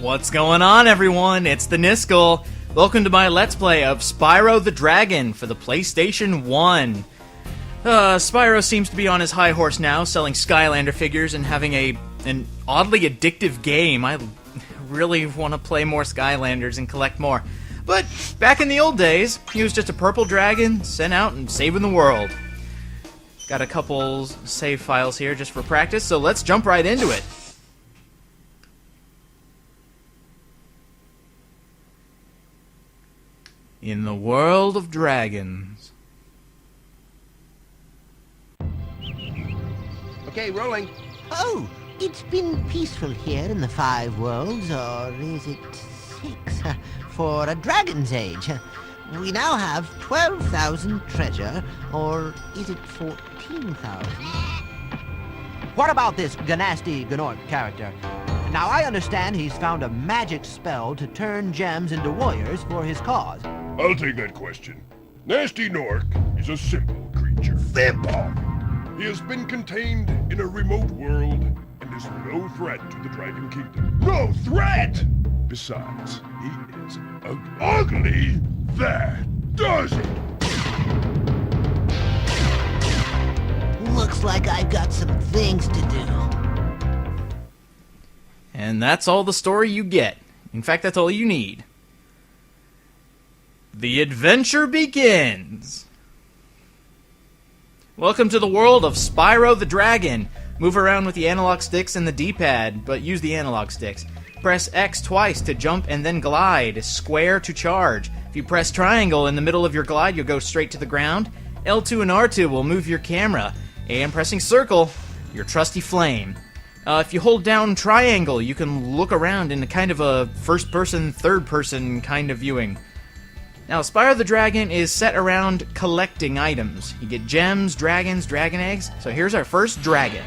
What's going on, everyone? It's the Niskel. Welcome to my Let's Play of Spyro the Dragon for the PlayStation 1. Spyro seems to be on his high horse now, selling Skylander figures and having an oddly addictive game. I really want to play more Skylanders and collect more. But back in the old days, he was just a purple dragon sent out and saving the world. Got a couple save files here just for practice, so let's jump right into it. In the world of dragons. Okay, rolling. Oh, it's been peaceful here in the 5 worlds, or is it 6? For a dragon's age. We now have 12,000 treasure, or is it 14,000? What about this Ganasty Gnorc character? Now, I understand he's found a magic spell to turn gems into warriors for his cause. I'll take that question. Nasty Gnorc is a simple creature. Simple! He has been contained in a remote world and is no threat to the Dragon Kingdom. No threat! Besides, he is ugly. That does it! Looks like I've got some things to do. And that's all the story you get. In fact, that's all you need. The adventure begins! Welcome to the world of Spyro the Dragon. Move around with the analog sticks and the D-pad, but use the analog sticks. Press X twice to jump and then glide. Square to charge. If you press triangle in the middle of your glide, you'll go straight to the ground. L2 and R2 will move your camera. And pressing circle, your trusty flame. If you hold down triangle, you can look around in a kind of a first-person, third-person kind of viewing. Now, Spyro the Dragon is set around collecting items. You get gems, dragons, dragon eggs. So here's our first dragon.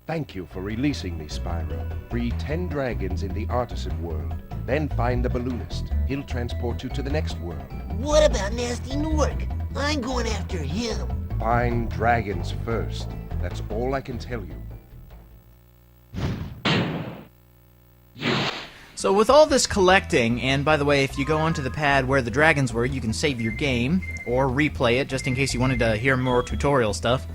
Thank you for releasing me, Spyro. Free 10 dragons in the Artisan world. Then find the balloonist. He'll transport you to the next world. What about Nasty Gnorc? I'm going after him. Find dragons first. That's all I can tell you. So with all this collecting, and by the way, if you go onto the pad where the dragons were, you can save your game, or replay it, just in case you wanted to hear more tutorial stuff.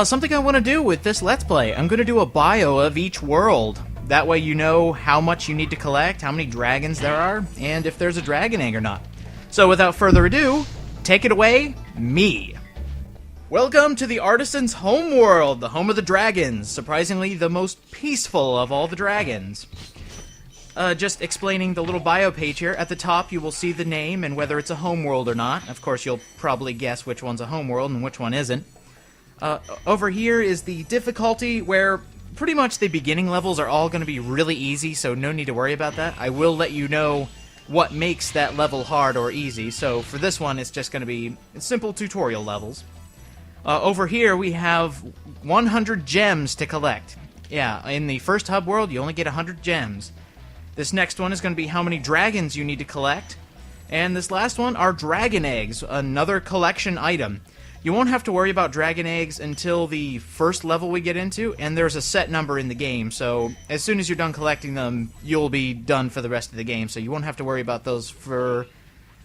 Something I want to do with this Let's Play, I'm going to do a bio of each world. That way you know how much you need to collect, how many dragons there are, and if there's a dragon egg or not. So without further ado, take it away, me. Welcome to the Artisans' homeworld, the home of the dragons, surprisingly the most peaceful of all the dragons. Just explaining the little bio page here. At the top, you will see the name and whether it's a homeworld or not. Of course, you'll probably guess which one's a homeworld and which one isn't. Over here is the difficulty, where pretty much the beginning levels are all going to be really easy, so no need to worry about that. I will let you know what makes that level hard or easy, so for this one, it's just going to be simple tutorial levels. Over here, we have 100 gems to collect. Yeah, in the first hub world, you only get 100 gems. This next one is going to be how many dragons you need to collect. And this last one are dragon eggs, another collection item. You won't have to worry about dragon eggs until the first level we get into, and there's a set number in the game, so as soon as you're done collecting them, you'll be done for the rest of the game, so you won't have to worry about those for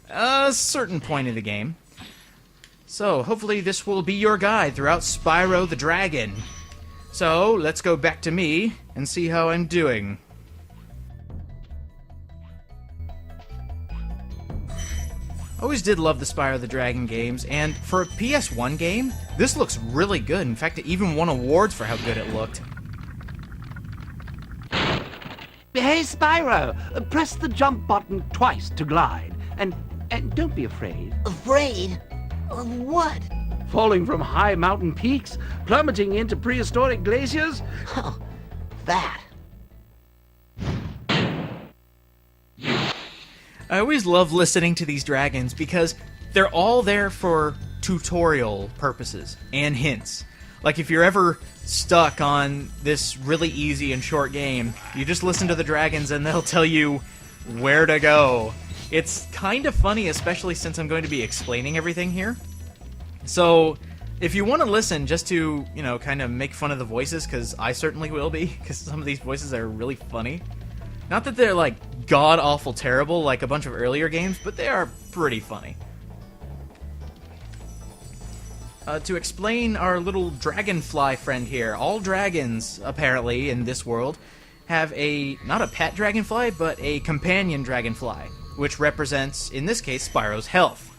a certain point of the game. So, hopefully this will be your guide throughout Spyro the Dragon. So, let's go back to me and see how I'm doing. Always did love the Spyro the Dragon games, and for a PS1 game, this looks really good. In fact, it even won awards for how good it looked. Hey, Spyro! Press the jump button twice to glide, and don't be afraid. Afraid? Of what? Falling from high mountain peaks, plummeting into prehistoric glaciers? Oh, that. I always love listening to these dragons because they're all there for tutorial purposes and hints. Like if you're ever stuck on this really easy and short game, you just listen to the dragons and they'll tell you where to go. It's kind of funny, especially since I'm going to be explaining everything here. So, If you want to listen just to, you know, kind of make fun of the voices, because I certainly will be, because some of these voices are really funny. Not that they're, like, god-awful terrible like a bunch of earlier games, but they are pretty funny. To explain our little dragonfly friend here, all dragons, apparently, in this world, have not a pet dragonfly, but a companion dragonfly, which represents, in this case, Spyro's health.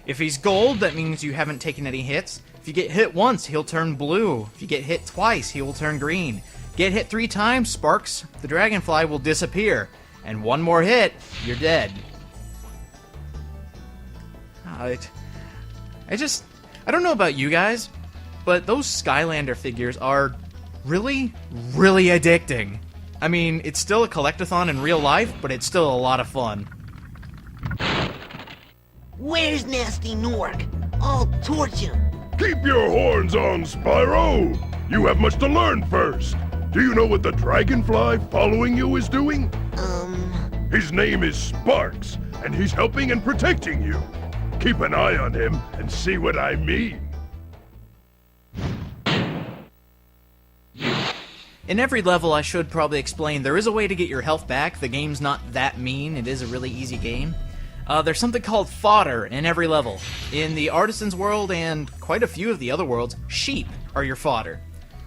If he's gold, that means you haven't taken any hits. If you get hit once, he'll turn blue. If you get hit twice, he will turn green. Get hit 3 times, Sparks, the dragonfly will disappear. And one more hit, you're dead. I don't know about you guys, but those Skylander figures are really, really addicting. I mean, it's still a collectathon in real life, but it's still a lot of fun. Where's Nasty Nork? I'll torch him. Keep your horns on, Spyro! You have much to learn first. Do you know what the dragonfly following you is doing? His name is Sparks, and he's helping and protecting you. Keep an eye on him and see what I mean. In every level, I should probably explain, there is a way to get your health back. The game's not that mean. It is a really easy game. There's something called fodder in every level. In the Artisans world and quite a few of the other worlds, sheep are your fodder.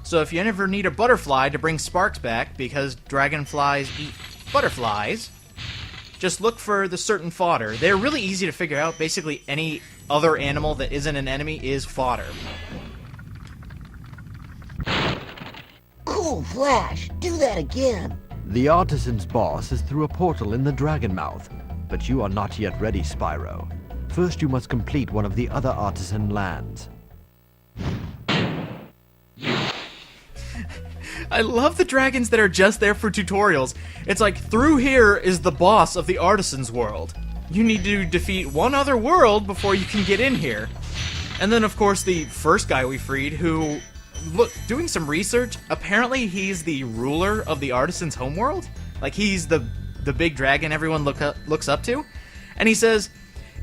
So if you ever need a butterfly to bring Sparks back, because dragonflies eat butterflies, just look for the certain fodder. They're really easy to figure out. Basically, any other animal that isn't an enemy is fodder. Cool Flash, do that again. The Artisan's boss is through a portal in the Dragon Mouth, but you are not yet ready, Spyro. First you must complete one of the other Artisan lands. I love the dragons that are just there for tutorials. It's like, through here is the boss of the Artisans world. You need to defeat one other world before you can get in here. And then, of course, the first guy we freed, who, look, doing some research, apparently he's the ruler of the Artisans homeworld. Like, he's the big dragon everyone looks up to. And he says,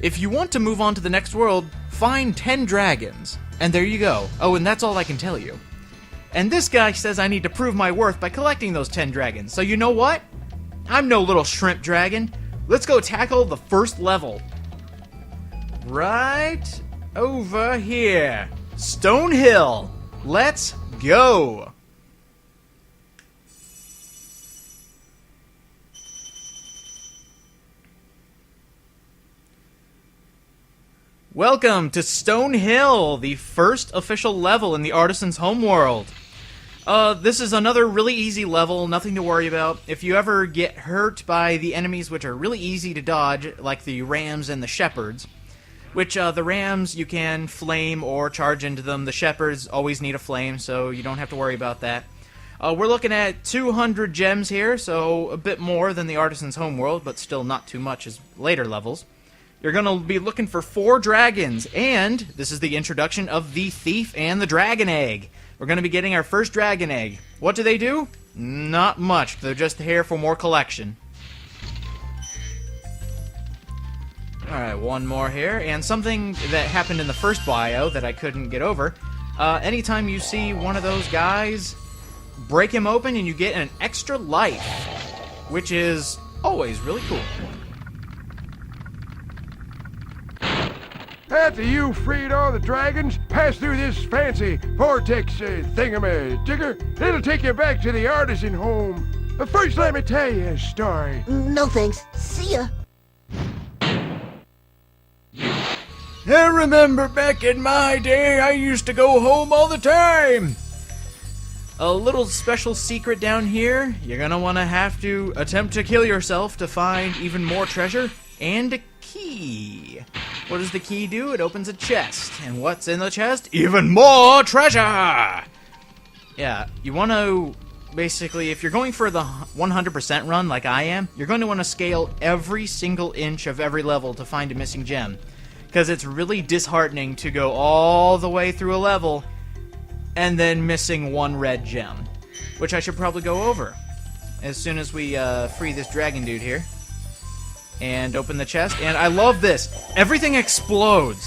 if you want to move on to the next world, find 10 dragons. And there you go. Oh, and that's all I can tell you. And this guy says I need to prove my worth by collecting those 10 dragons. So you know what? I'm no little shrimp dragon. Let's go tackle the first level. Right over here. Stone Hill. Let's go. Welcome to Stone Hill, the first official level in the Artisan's homeworld. This is another really easy level, nothing to worry about. If you ever get hurt by the enemies, which are really easy to dodge, like the rams and the shepherds, which the rams you can flame or charge into them. The shepherds always need a flame, so you don't have to worry about that. We're looking at 200 gems here, so a bit more than the Artisan's homeworld, but still not too much as later levels. You're going to be looking for 4 dragons, and this is the introduction of the Thief and the Dragon Egg. We're going to be getting our first Dragon Egg. What do? Not much. They're just here for more collection. Alright, one more here, and something that happened in the first bio that I couldn't get over. Anytime you see one of those guys, break him open and you get an extra life, which is always really cool. After you freed all the dragons, pass through this fancy vortex thingamajigger. It'll take you back to the artisan home. But first, let me tell you a story. No thanks. See ya. I remember back in my day, I used to go home all the time. A little special secret down here. You're gonna wanna have to attempt to kill yourself to find even more treasure and a key. What does the key do? It opens a chest. And what's in the chest? Even more treasure! Yeah, you want to, basically, if you're going for the 100% run like I am, you're going to want to scale every single inch of every level to find a missing gem. Because it's really disheartening to go all the way through a level and then missing one red gem. Which I should probably go over as soon as we free this dragon dude here. And open the chest, and I love this. Everything explodes.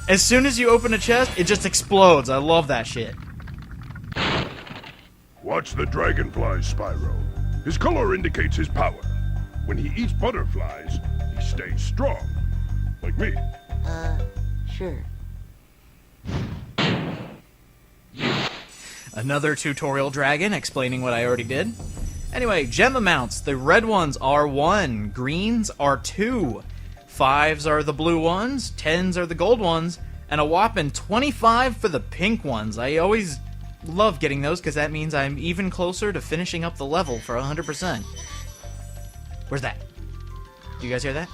As soon as you open a chest, it just explodes. I love that shit. Watch the dragonfly, Spyro. His color indicates his power. When he eats butterflies, he stays strong. Like me. Sure. Another tutorial dragon explaining what I already did. Anyway, gem amounts. The red ones are 1, greens are 2, 5s are the blue ones, 10s are the gold ones, and a whopping 25 for the pink ones. I always love getting those because that means I'm even closer to finishing up the level for 100%. Where's that? Do you guys hear that?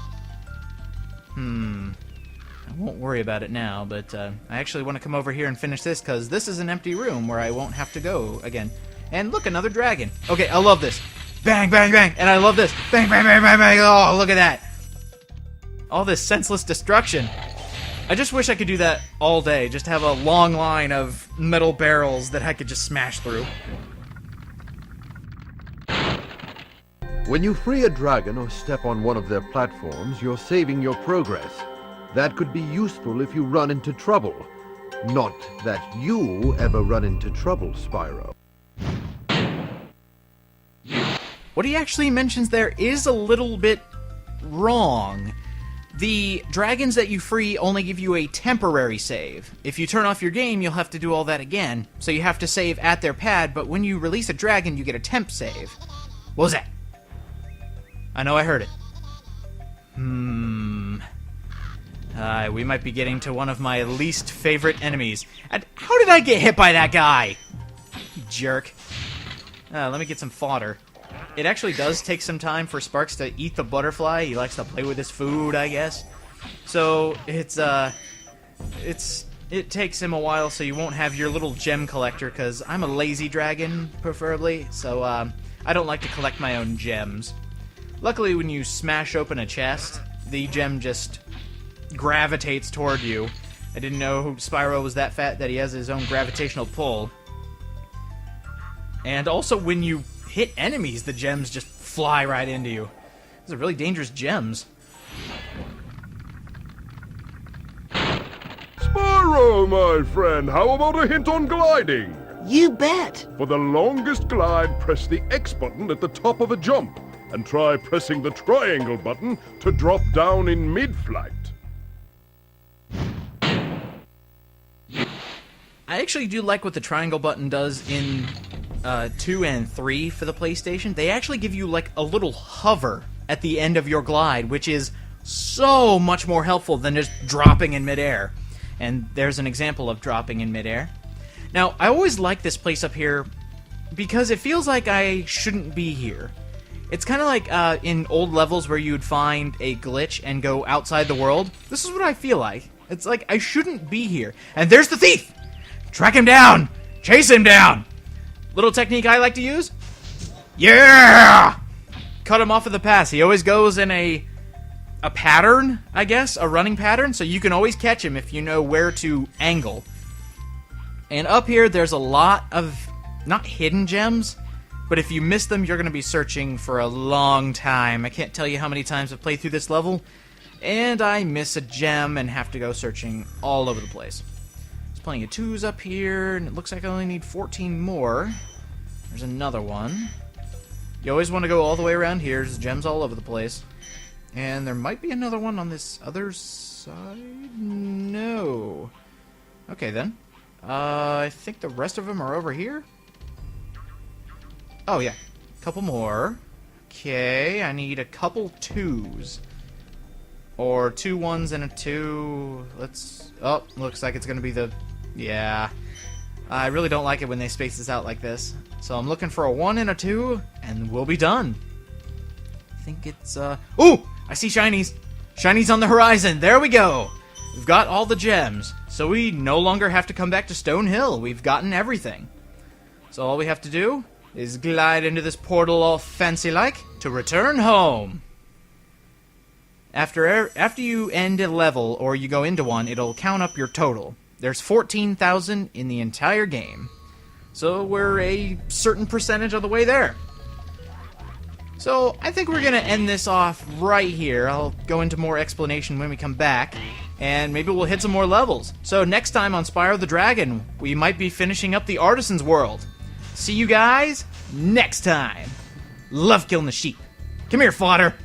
I won't worry about it now, but I actually want to come over here and finish this because this is an empty room where I won't have to go again. And look, another dragon. Okay, I love this. Bang, bang, bang. And I love this. Bang, bang, bang, bang, bang. Oh, look at that. All this senseless destruction. I just wish I could do that all day. Just have a long line of metal barrels that I could just smash through. When you free a dragon or step on one of their platforms, you're saving your progress. That could be useful if you run into trouble. Not that you ever run into trouble, Spyro. What he actually mentions there is a little bit wrong. The dragons that you free only give you a temporary save. If you turn off your game, you'll have to do all that again. So you have to save at their pad, but when you release a dragon, you get a temp save. What was that? I know I heard it. We might be getting to one of my least favorite enemies. And how did I get hit by that guy? You jerk. Let me get some fodder. It actually does take some time for Sparks to eat the butterfly. He likes to play with his food, I guess. So it takes him a while, so you won't have your little gem collector, because I'm a lazy dragon, preferably, so I don't like to collect my own gems. Luckily, when you smash open a chest, the gem just gravitates toward you. I didn't know Spyro was that fat that he has his own gravitational pull. And also, when you hit enemies, the gems just fly right into you. Those are really dangerous gems. Spyro, my friend, how about a hint on gliding? You bet. For the longest glide, press the X button at the top of a jump, and try pressing the triangle button to drop down in mid-flight. I actually do like what the triangle button does in 2 and 3 for the PlayStation. They actually give you like a little hover at the end of your glide, which is so much more helpful than just dropping in midair. And there's an example of dropping in midair. Now, I always like this place up here because it feels like I shouldn't be here. It's kind of like in old levels where you'd find a glitch and go outside the world. This is what I feel like. It's like I shouldn't be here. And there's the thief! Track him down! Chase him down! Little technique I like to use? Yeah! Cut him off of the pass. He always goes in a pattern, I guess, a running pattern, so you can always catch him if you know where to angle. And up here, there's a lot of, not hidden gems, but if you miss them, you're going to be searching for a long time. I can't tell you how many times I've played through this level, and I miss a gem and have to go searching all over the place. There's plenty of 2s up here, and it looks like I only need 14 more. There's another one. You always want to go all the way around here. There's gems all over the place. And there might be another one on this other side? No. Okay, then. I think the rest of them are over here? Oh, yeah. Couple more. Okay, I need a couple 2s. Or 2 1s and a 2... Let's... Oh, looks like it's going to be the... Yeah. I really don't like it when they space this out like this. So I'm looking for a 1 and a 2, and we'll be done. I think it's, Ooh! I see shinies! Shinies on the horizon! There we go! We've got all the gems. So we no longer have to come back to Stone Hill. We've gotten everything. So all we have to do is glide into this portal all fancy-like to return home. After you end a level, or you go into one, it'll count up your total. There's 14,000 in the entire game. So we're a certain percentage of the way there. So I think we're going to end this off right here. I'll go into more explanation when we come back, and maybe we'll hit some more levels. So next time on Spyro the Dragon, we might be finishing up the Artisans world. See you guys next time. Love killing the sheep. Come here, fodder.